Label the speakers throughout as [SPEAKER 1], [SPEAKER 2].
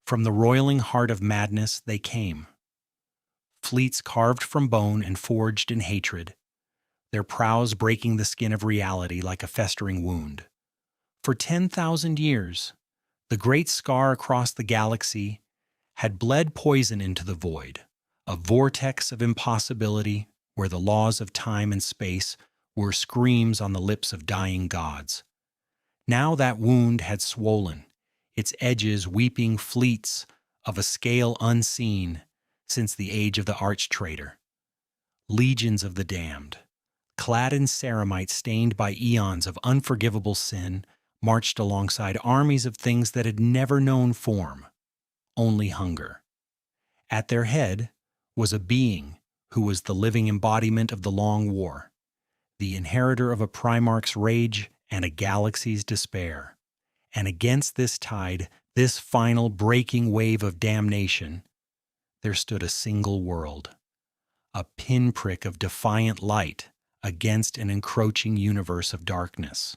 [SPEAKER 1] From the roiling heart of madness they came, fleets carved from bone and forged in hatred, their prows breaking the skin of reality like a festering wound. For 10,000 years, the great scar across the galaxy had bled poison into the void, a vortex of impossibility where the laws of time and space were screams on the lips of dying gods. Now that wound had swollen, its edges weeping fleets of a scale unseen since the age of the arch-traitor. Legions of the damned, clad in ceramite stained by eons of unforgivable sin, marched alongside armies of things that had never known form, only hunger. At their head was a being who was the living embodiment of the long war, the inheritor of a Primarch's rage and a galaxy's despair. And against this tide, this final breaking wave of damnation, there stood a single world, a pinprick of defiant light against an encroaching universe of darkness.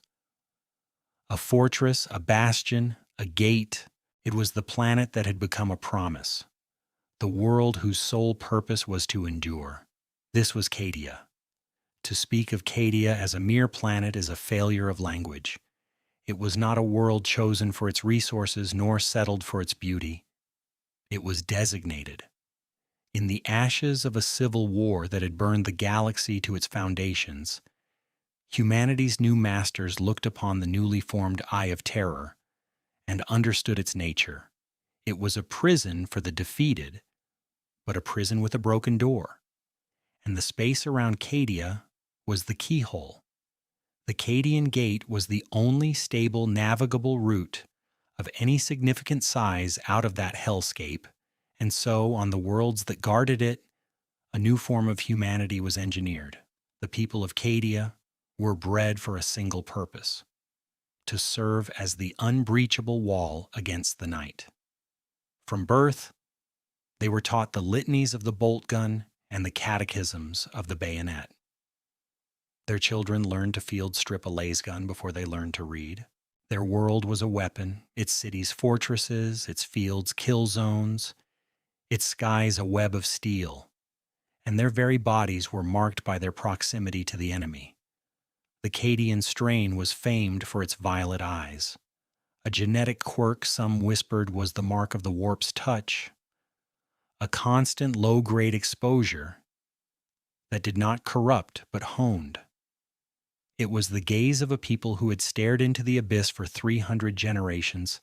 [SPEAKER 1] A fortress, a bastion, a gate, it was the planet that had become a promise, the world whose sole purpose was to endure. This was Cadia. To speak of Cadia as a mere planet is a failure of language. It was not a world chosen for its resources nor settled for its beauty. It was designated. In the ashes of a civil war that had burned the galaxy to its foundations, humanity's new masters looked upon the newly formed Eye of Terror and understood its nature. It was a prison for the defeated, but a prison with a broken door. And the space around Cadia was the keyhole. The Cadian Gate was the only stable navigable route of any significant size out of that hellscape, and so on the worlds that guarded it, a new form of humanity was engineered. The people of Cadia were bred for a single purpose: to serve as the unbreachable wall against the night. From birth, they were taught the litanies of the bolt gun and the catechisms of the bayonet. Their children learned to field strip a laser gun before they learned to read. Their world was a weapon, its cities fortresses, its fields kill zones, its skies a web of steel, and their very bodies were marked by their proximity to the enemy. The Cadian strain was famed for its violet eyes, a genetic quirk some whispered was the mark of the warp's touch, a constant low-grade exposure that did not corrupt but honed. It was the gaze of a people who had stared into the abyss for 300 generations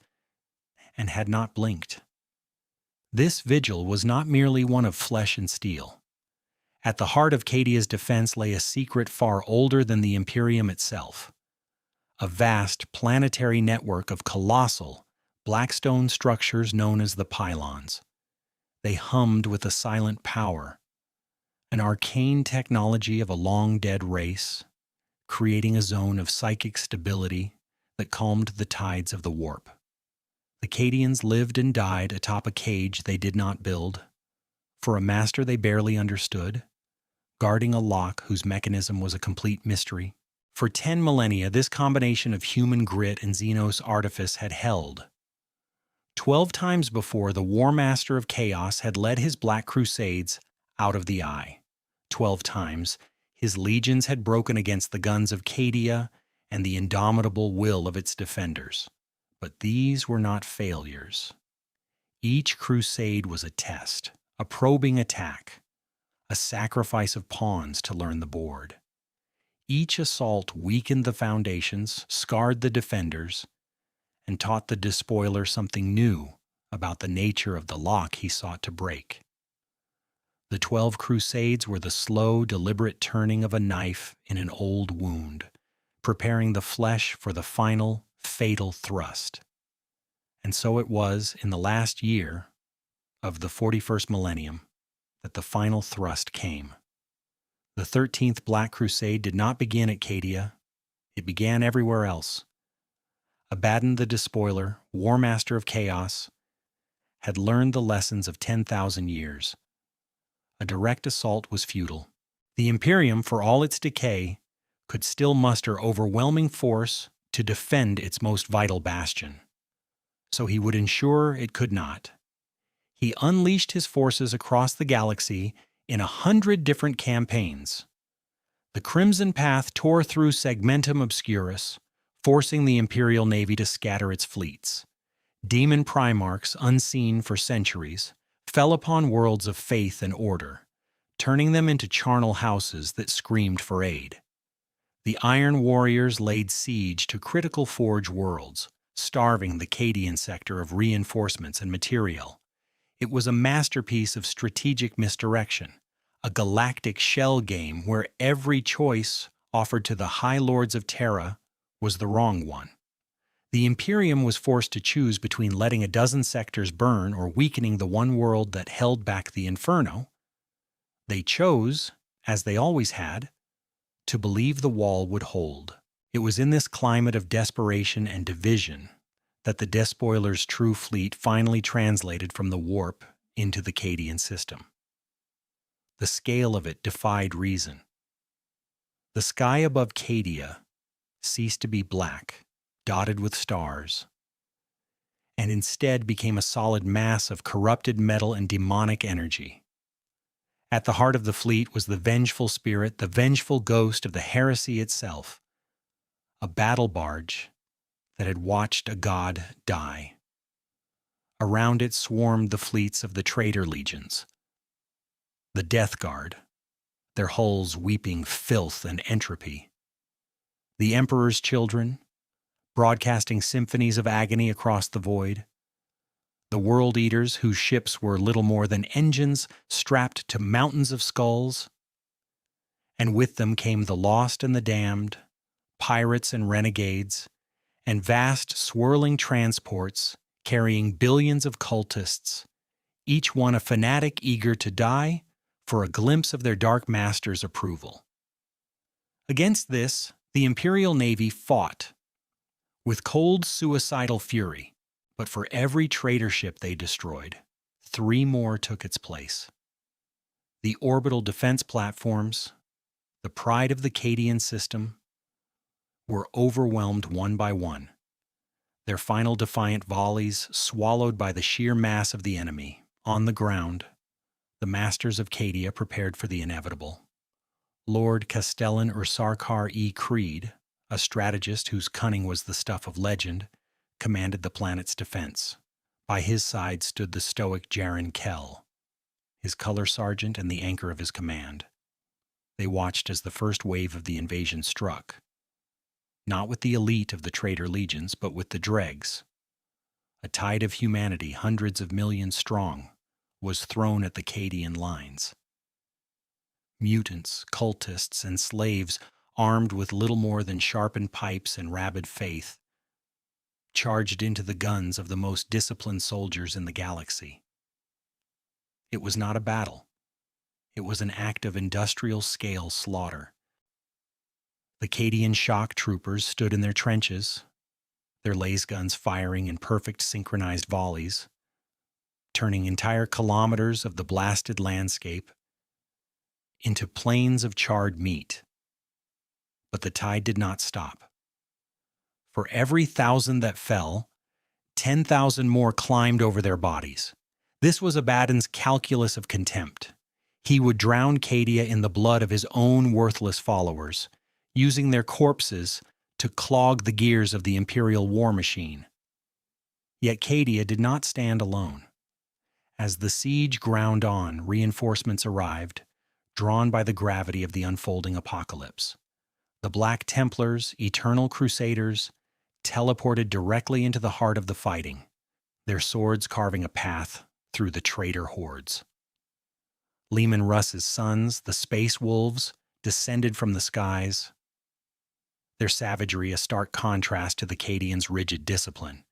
[SPEAKER 1] and had not blinked. This vigil was not merely one of flesh and steel. At the heart of Cadia's defense lay a secret far older than the Imperium itself, a vast planetary network of colossal, blackstone structures known as the Pylons. They hummed with a silent power, an arcane technology of a long-dead race, creating a zone of psychic stability that calmed the tides of the warp. The Cadians lived and died atop a cage they did not build, for a master they barely understood, guarding a lock whose mechanism was a complete mystery. For 10 millennia, this combination of human grit and Xenos artifice had held. 12 times before, the Warmaster of Chaos had led his Black Crusades out of the Eye. 12 times, his legions had broken against the guns of Cadia and the indomitable will of its defenders. But these were not failures. Each crusade was a test, a probing attack, a sacrifice of pawns to learn the board. Each assault weakened the foundations, scarred the defenders, and taught the despoiler something new about the nature of the lock he sought to break. The 12 crusades were the slow, deliberate turning of a knife in an old wound, preparing the flesh for the final, fatal thrust. And so it was in the last year of the 41st millennium that the final thrust came. The 13th Black Crusade did not begin at Cadia. It began everywhere else. Abaddon the Despoiler, Warmaster of Chaos, had learned the lessons of 10,000 years. A direct assault was futile. The Imperium, for all its decay, could still muster overwhelming force to defend its most vital bastion. So he would ensure it could not. He unleashed his forces across the galaxy in 100 different campaigns. The Crimson Path tore through Segmentum Obscurus, forcing the Imperial Navy to scatter its fleets. Demon Primarchs, unseen for centuries, fell upon worlds of faith and order, turning them into charnel houses that screamed for aid. The Iron Warriors laid siege to critical Forge worlds, starving the Cadian sector of reinforcements and materiel. It was a masterpiece of strategic misdirection, a galactic shell game where every choice offered to the High Lords of Terra was the wrong one. The Imperium was forced to choose between letting a dozen sectors burn or weakening the one world that held back the Inferno. They chose, as they always had, to believe the wall would hold. It was in this climate of desperation and division that the Despoiler's true fleet finally translated from the warp into the Cadian system. The scale of it defied reason. The sky above Cadia ceased to be black, dotted with stars, and instead became a solid mass of corrupted metal and demonic energy. At the heart of the fleet was the Vengeful Spirit, the vengeful ghost of the heresy itself, a battle barge that had watched a god die. Around it swarmed the fleets of the traitor legions, the Death Guard, their hulls weeping filth and entropy. The Emperor's children, broadcasting symphonies of agony across the void. The World Eaters, whose ships were little more than engines strapped to mountains of skulls. And with them came the lost and the damned, pirates and renegades, and vast swirling transports carrying billions of cultists, each one a fanatic eager to die for a glimpse of their dark master's approval. Against this, the Imperial Navy fought with cold, suicidal fury, but for every traitor ship they destroyed, 3 more took its place. The orbital defense platforms, the pride of the Cadian system, were overwhelmed one by one, their final defiant volleys swallowed by the sheer mass of the enemy. On the ground, the masters of Cadia prepared for the inevitable. Lord Castellan Creed, a strategist whose cunning was the stuff of legend, commanded the planet's defense. By his side stood the stoic Jaren Kell, his color sergeant and the anchor of his command. They watched as the first wave of the invasion struck, not with the elite of the traitor legions, but with the dregs. A tide of humanity, hundreds of millions strong, was thrown at the Cadian lines. Mutants, cultists, and slaves, armed with little more than sharpened pipes and rabid faith, charged into the guns of the most disciplined soldiers in the galaxy. It was not a battle. It was an act of industrial-scale slaughter. The Cadian shock troopers stood in their trenches, their laser guns firing in perfect synchronized volleys, turning entire kilometers of the blasted landscape into plains of charred meat. But the tide did not stop. For every 1,000 that fell, 10,000 more climbed over their bodies. This was Abaddon's calculus of contempt. He would drown Cadia in the blood of his own worthless followers, using their corpses to clog the gears of the Imperial war machine. Yet Cadia did not stand alone. As the siege ground on, reinforcements arrived, drawn by the gravity of the unfolding apocalypse. The Black Templars, eternal crusaders, teleported directly into the heart of the fighting, their swords carving a path through the traitor hordes. Leman Russ's sons, the Space Wolves, descended from the skies, their savagery a stark contrast to the Cadians' rigid discipline.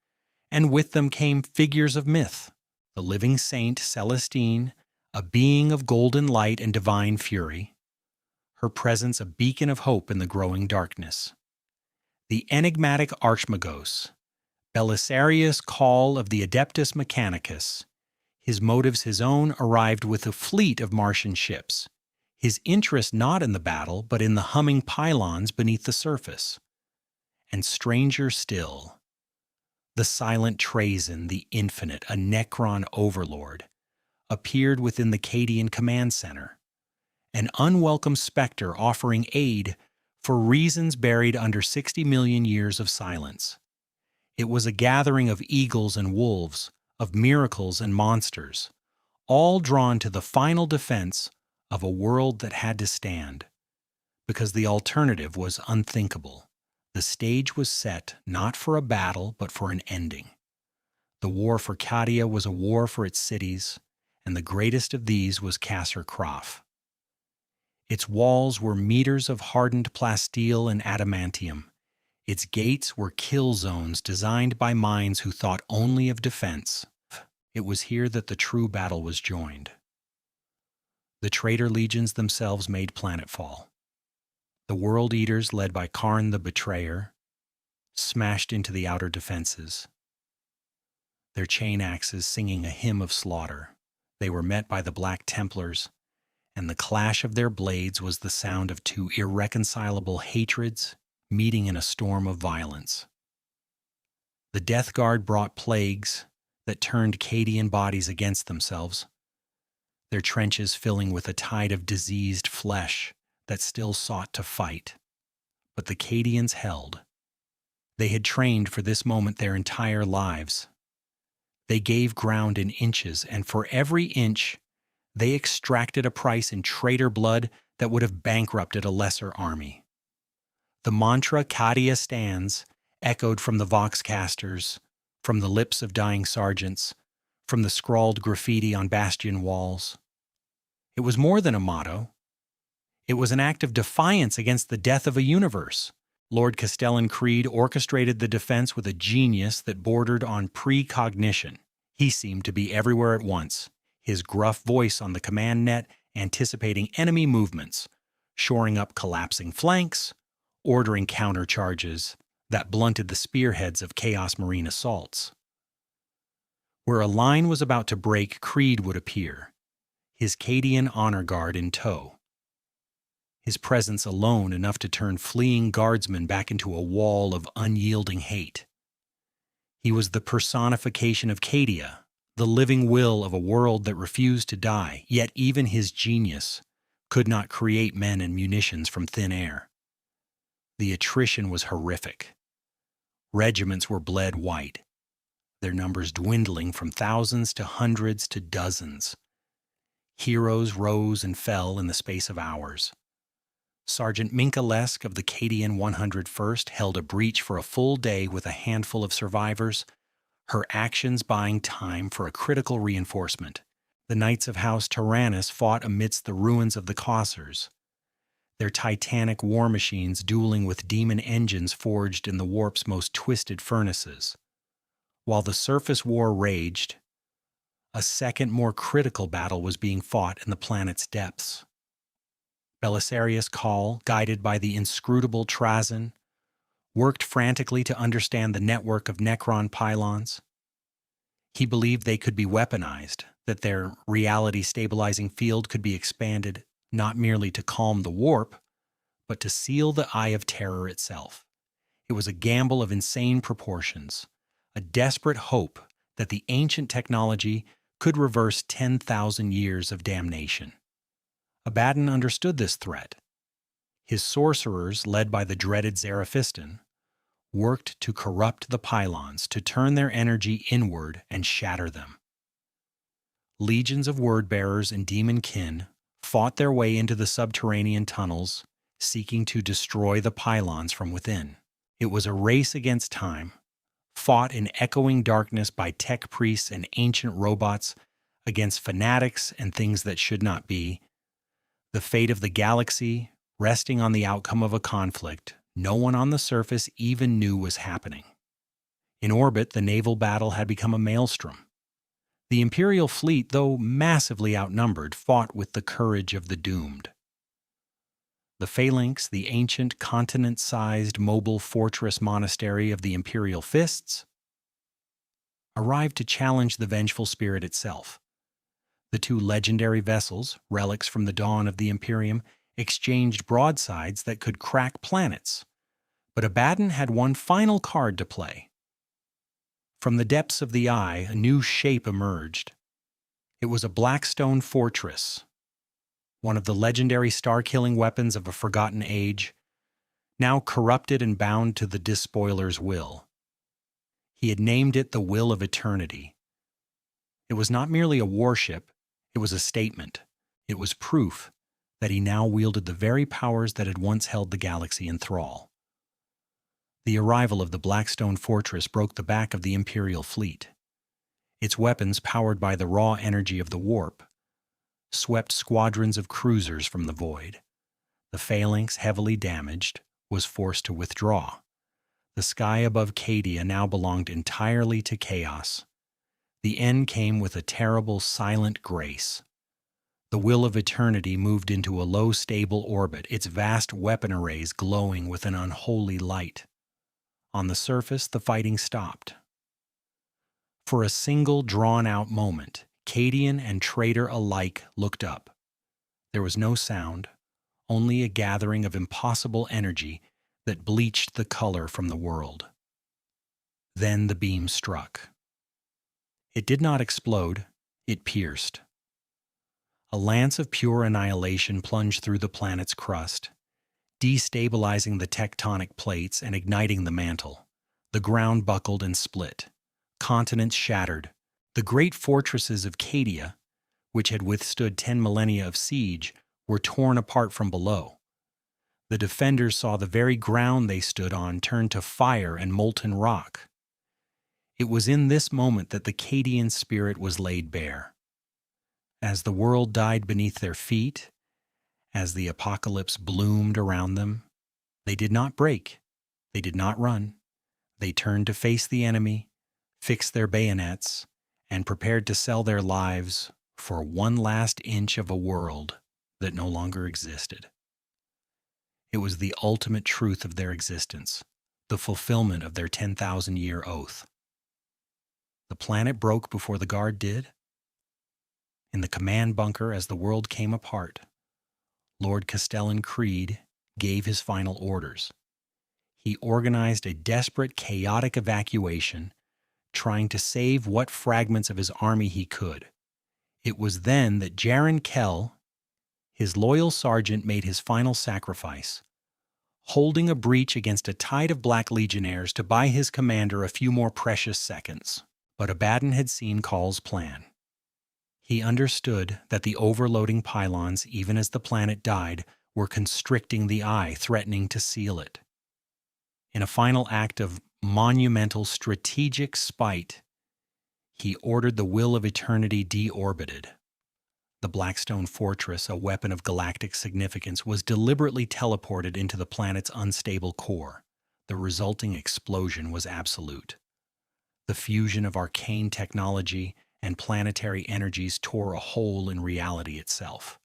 [SPEAKER 1] And with them came figures of myth, the living saint Celestine, a being of golden light and divine fury, her presence a beacon of hope in the growing darkness. The enigmatic Archmagos, Belisarius Cawl of the Adeptus Mechanicus, his motives his own, arrived with a fleet of Martian ships, his interest not in the battle, but in the humming pylons beneath the surface. And stranger still, the silent Trazyn, the Infinite, a Necron overlord, appeared within the Cadian command center, an unwelcome specter offering aid for reasons buried under 60 million years of silence. It was a gathering of eagles and wolves, of miracles and monsters, all drawn to the final defense of a world that had to stand, because the alternative was unthinkable. The stage was set not for a battle, but for an ending. The war for Cadia was a war for its cities, and the greatest of these was Kasr Kraf. Its walls were meters of hardened plasteel and adamantium. Its gates were kill zones designed by minds who thought only of defense. It was here that the true battle was joined. The traitor legions themselves made planetfall. The World Eaters, led by Karn the Betrayer, smashed into the outer defenses, their chain axes singing a hymn of slaughter. They were met by the Black Templars, and the clash of their blades was the sound of two irreconcilable hatreds meeting in a storm of violence. The Death Guard brought plagues that turned Cadian bodies against themselves, their trenches filling with a tide of diseased flesh that still sought to fight. But the Cadians held. They had trained for this moment their entire lives. They gave ground in inches, and for every inch, they extracted a price in traitor blood that would have bankrupted a lesser army. The mantra "Cadia stands" echoed from the voxcasters, from the lips of dying sergeants, from the scrawled graffiti on bastion walls. It was more than a motto. It was an act of defiance against the death of a universe. Lord Castellan Creed orchestrated the defense with a genius that bordered on precognition. He seemed to be everywhere at once, his gruff voice on the command net anticipating enemy movements, shoring up collapsing flanks, ordering countercharges that blunted the spearheads of Chaos Marine assaults. Where a line was about to break, Creed would appear, his Cadian honor guard in tow. His presence alone enough to turn fleeing guardsmen back into a wall of unyielding hate. He was the personification of Cadia, the living will of a world that refused to die, yet even his genius could not create men and munitions from thin air. The attrition was horrific. Regiments were bled white, their numbers dwindling from thousands to hundreds to dozens. Heroes rose and fell in the space of hours. Sergeant Minka Lesk of the Cadian 101st held a breach for a full day with a handful of survivors, her actions buying time for a critical reinforcement. The Knights of House Tyrannus fought amidst the ruins of the Causers, their titanic war machines dueling with demon engines forged in the warp's most twisted furnaces. While the surface war raged, a second, more critical battle was being fought in the planet's depths. Belisarius Cawl, guided by the inscrutable Trazyn, worked frantically to understand the network of Necron Pylons. He believed they could be weaponized, that their reality-stabilizing field could be expanded not merely to calm the warp, but to seal the Eye of Terror itself. It was a gamble of insane proportions, a desperate hope that the ancient technology could reverse 10,000 years of damnation. Abaddon understood this threat. His sorcerers, led by the dreaded Zaraphistan, worked to corrupt the Pylons, to turn their energy inward and shatter them. Legions of word-bearers and demon kin fought their way into the subterranean tunnels, seeking to destroy the Pylons from within. It was a race against time, fought in echoing darkness by tech priests and ancient robots against fanatics and things that should not be. The fate of the galaxy resting on the outcome of a conflict no one on the surface even knew was happening. In orbit, the naval battle had become a maelstrom. The Imperial fleet, though massively outnumbered, fought with the courage of the doomed. The Phalanx, the ancient continent-sized mobile fortress monastery of the Imperial Fists, arrived to challenge the Vengeful Spirit itself. The two legendary vessels, relics from the dawn of the Imperium, exchanged broadsides that could crack planets. But Abaddon had one final card to play. From the depths of the eye, a new shape emerged. It was a black stone fortress, one of the legendary star-killing weapons of a forgotten age, now corrupted and bound to the despoiler's will. He had named it the Will of Eternity. It was not merely a warship, it was a statement. It was proof that he now wielded the very powers that had once held the galaxy in thrall. The arrival of the Blackstone Fortress broke the back of the Imperial fleet. Its weapons, powered by the raw energy of the warp, swept squadrons of cruisers from the void. The Phalanx, heavily damaged, was forced to withdraw. The sky above Cadia now belonged entirely to chaos. The end came with a terrible, silent grace. The Will of Eternity moved into a low, stable orbit, its vast weapon arrays glowing with an unholy light. On the surface, the fighting stopped. For a single, drawn-out moment, Cadian and traitor alike looked up. There was no sound, only a gathering of impossible energy that bleached the color from the world. Then the beam struck. It did not explode, it pierced. A lance of pure annihilation plunged through the planet's crust, destabilizing the tectonic plates and igniting the mantle. The ground buckled and split. Continents shattered. The great fortresses of Cadia, which had withstood 10 millennia of siege, were torn apart from below. The defenders saw the very ground they stood on turn to fire and molten rock. It was in this moment that the Cadian spirit was laid bare. As the world died beneath their feet, as the apocalypse bloomed around them, they did not break, they did not run. They turned to face the enemy, fixed their bayonets, and prepared to sell their lives for one last inch of a world that no longer existed. It was the ultimate truth of their existence, the fulfillment of their 10,000-year oath. The planet broke before the guard did. In the command bunker, as the world came apart, Lord Castellan Creed gave his final orders. He organized a desperate, chaotic evacuation, trying to save what fragments of his army he could. It was then that Jaron Kell, his loyal sergeant, made his final sacrifice, holding a breach against a tide of Black Legionnaires to buy his commander a few more precious seconds. But Abaddon had seen Call's plan. He understood that the overloading pylons, even as the planet died, were constricting the eye, threatening to seal it. In a final act of monumental strategic spite, he ordered the Will of Eternity deorbited. The Blackstone Fortress, a weapon of galactic significance, was deliberately teleported into the planet's unstable core. The resulting explosion was absolute. The fusion of arcane technology and planetary energies tore a hole in reality itself.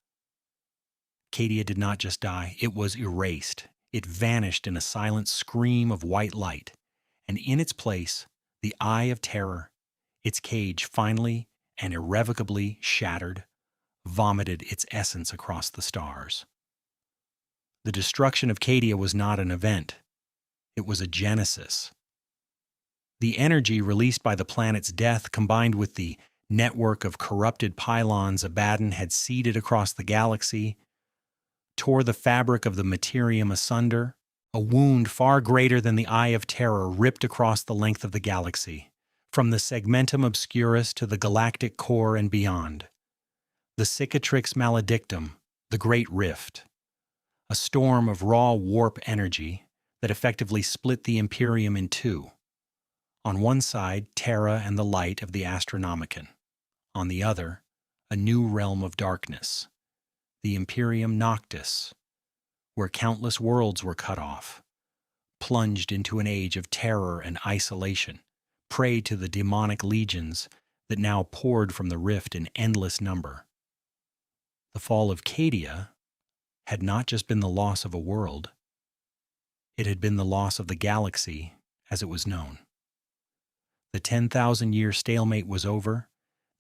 [SPEAKER 1] Cadia did not just die, it was erased. It vanished in a silent scream of white light, and in its place, the Eye of Terror, its cage finally and irrevocably shattered, vomited its essence across the stars. The destruction of Cadia was not an event. It was a genesis. The energy released by the planet's death, combined with the network of corrupted pylons Abaddon had seeded across the galaxy, tore the fabric of the Imperium asunder. A wound far greater than the Eye of Terror ripped across the length of the galaxy, from the segmentum obscurus to the galactic core and beyond. The cicatrix maledictum, the Great Rift, a storm of raw warp energy that effectively split the Imperium in two. On one side, Terra and the light of the Astronomicon. On the other, a new realm of darkness, the Imperium Noctis, where countless worlds were cut off, plunged into an age of terror and isolation, prey to the demonic legions that now poured from the rift in endless number. The fall of Cadia had not just been the loss of a world, it had been the loss of the galaxy as it was known. The 10,000-year stalemate was over.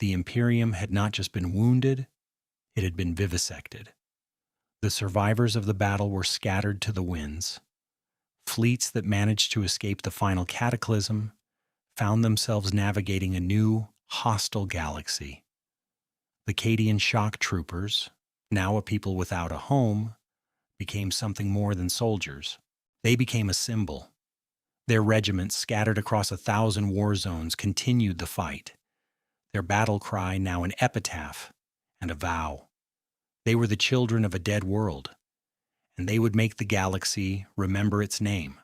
[SPEAKER 1] The Imperium had not just been wounded, it had been vivisected. The survivors of the battle were scattered to the winds. Fleets that managed to escape the final cataclysm found themselves navigating a new, hostile galaxy. The Cadian shock troopers, now a people without a home, became something more than soldiers. They became a symbol. Their regiments, scattered across 1,000 war zones, continued the fight, their battle cry now an epitaph and a vow. They were the children of a dead world, and they would make the galaxy remember its name.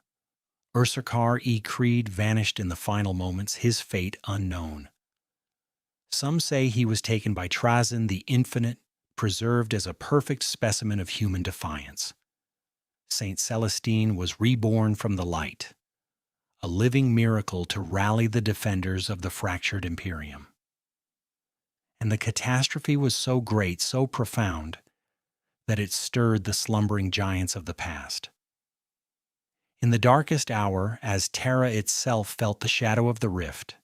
[SPEAKER 1] Kasr Creed vanished in the final moments, his fate unknown. Some say he was taken by Trazyn the Infinite, preserved as a perfect specimen of human defiance. Saint Celestine was reborn from the light, a living miracle to rally the defenders of the fractured Imperium. And the catastrophe was so great, so profound, that it stirred the slumbering giants of the past. In the darkest hour, as Terra itself felt the shadow of the rift,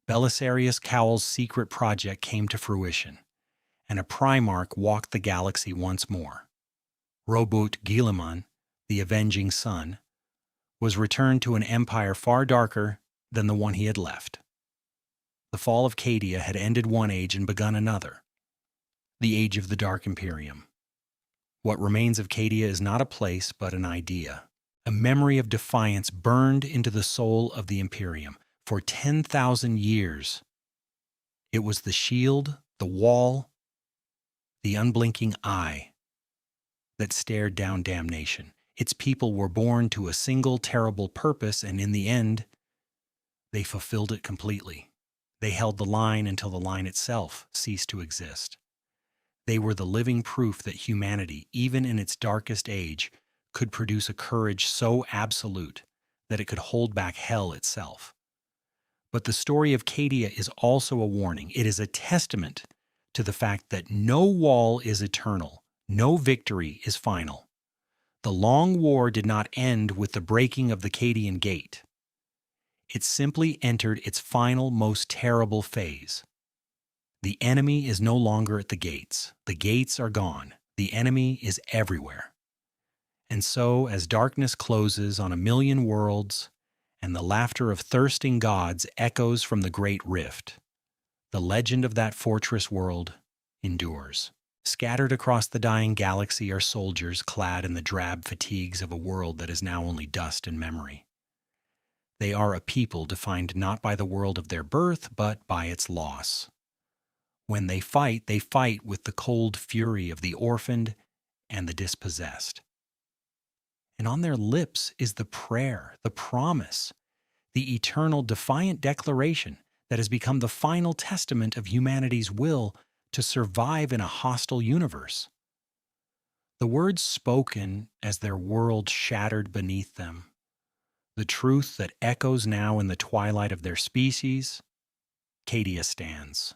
[SPEAKER 1] Belisarius Cowl's secret project came to fruition, and a Primarch walked the galaxy once more. Robert Guilliman, the avenging sun, was returned to an empire far darker than the one he had left. The Fall of Cadia had ended one age and begun another, the age of the Dark Imperium. What remains of Cadia is not a place, but an idea. A memory of defiance burned into the soul of the Imperium. For 10,000 years, it was the shield, the wall, the unblinking eye that stared down damnation. Its people were born to a single terrible purpose, and in the end, they fulfilled it completely. They held the line until the line itself ceased to exist. They were the living proof that humanity, even in its darkest age, could produce a courage so absolute that it could hold back hell itself. But the story of Cadia is also a warning. It is a testament to the fact that no wall is eternal, no victory is final. The long war did not end with the breaking of the Cadian Gate. It simply entered its final, most terrible phase. The enemy is no longer at the gates. The gates are gone. The enemy is everywhere. And so, as darkness closes on 1,000,000 worlds, and the laughter of thirsting gods echoes from the great rift, the legend of that fortress world endures. Scattered across the dying galaxy are soldiers clad in the drab fatigues of a world that is now only dust and memory. They are a people defined not by the world of their birth, but by its loss. When they fight with the cold fury of the orphaned and the dispossessed. And on their lips is the prayer, the promise, the eternal defiant declaration that has become the final testament of humanity's will to survive in a hostile universe. The words spoken as their world shattered beneath them, the truth that echoes now in the twilight of their species, Cadia stands.